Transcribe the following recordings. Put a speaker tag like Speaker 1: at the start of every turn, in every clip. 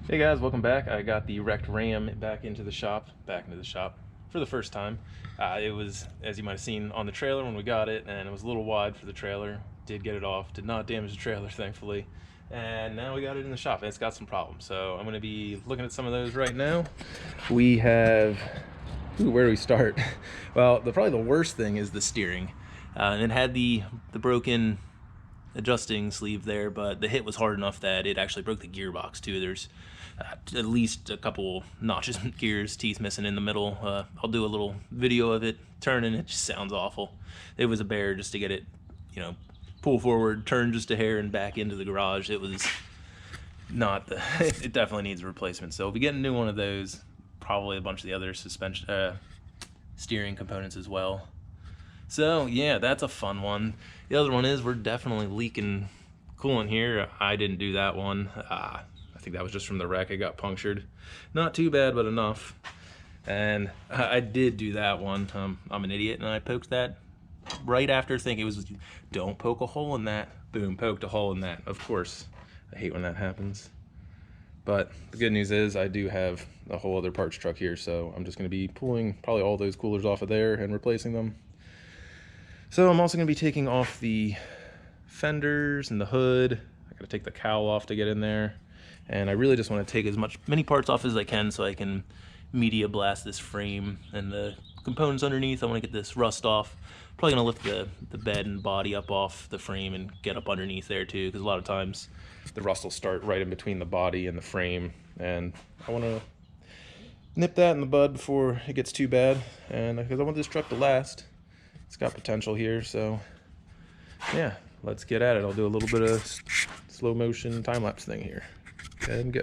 Speaker 1: Hey guys, welcome back. I got the wrecked Ram back into the shop for the first time. It was, as you might have seen on the trailer when we got it, and it was a little wide for the trailer. Did get it off, did not damage the trailer, thankfully. And now we got it in the shop, and it's got some problems. So I'm going to be looking at some of those right now. We have, where do we start? Well, probably the worst thing is the steering. It had the broken adjusting sleeve there, but the hit was hard enough that it actually broke the gearbox too. There's at least a couple notches, gears, teeth missing in the middle. I'll do a little video of it turning. It just sounds awful. It was a bear just to get it, pull forward, turn just a hair, and back into the garage. It was not the. It definitely needs a replacement. So we'll be getting a new one of those. Probably a bunch of the other suspension, steering components as well. So yeah, that's a fun one. The other one is we're definitely leaking coolant here. I didn't do that one. I think that was just from the wreck. It got punctured. Not too bad, but enough. And I did do that one. I'm an idiot, and I poked that right after thinking it was, don't poke a hole in that. Boom, poked a hole in that. Of course, I hate when that happens. But the good news is I do have a whole other parts truck here, so I'm just going to be pulling probably all those coolers off of there and replacing them. So I'm also going to be taking off the fenders and the hood. I got to take the cowl off to get in there. And I really just want to take many parts off as I can so I can media blast this frame and the components underneath. I want to get this rust off. Probably going to lift the bed and body up off the frame and get up underneath there too, because a lot of times the rust will start right in between the body and the frame. And I want to nip that in the bud before it gets too bad. And because I want this truck to last. It's got potential here, so yeah, let's get at it. I'll do a little bit of slow motion time-lapse thing here. Go ahead and go.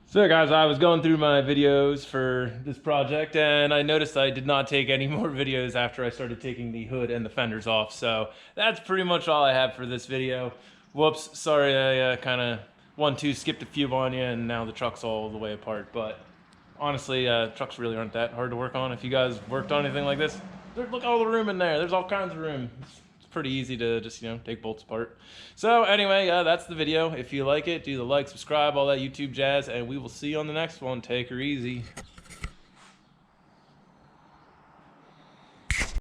Speaker 1: So guys, I was going through my videos for this project and I noticed I did not take any more videos after I started taking the hood and the fenders off. So that's pretty much all I have for this video. Whoops, sorry I kind of 1-2 skipped a few on you and now the truck's all the way apart. But honestly, trucks really aren't that hard to work on. If you guys worked on anything like this, look at all the room in there. There's all kinds of room. It's pretty easy to just, take bolts apart. So anyway, that's the video. If you like it, do the like, subscribe, all that YouTube jazz, and we will see you on the next one. Take her easy.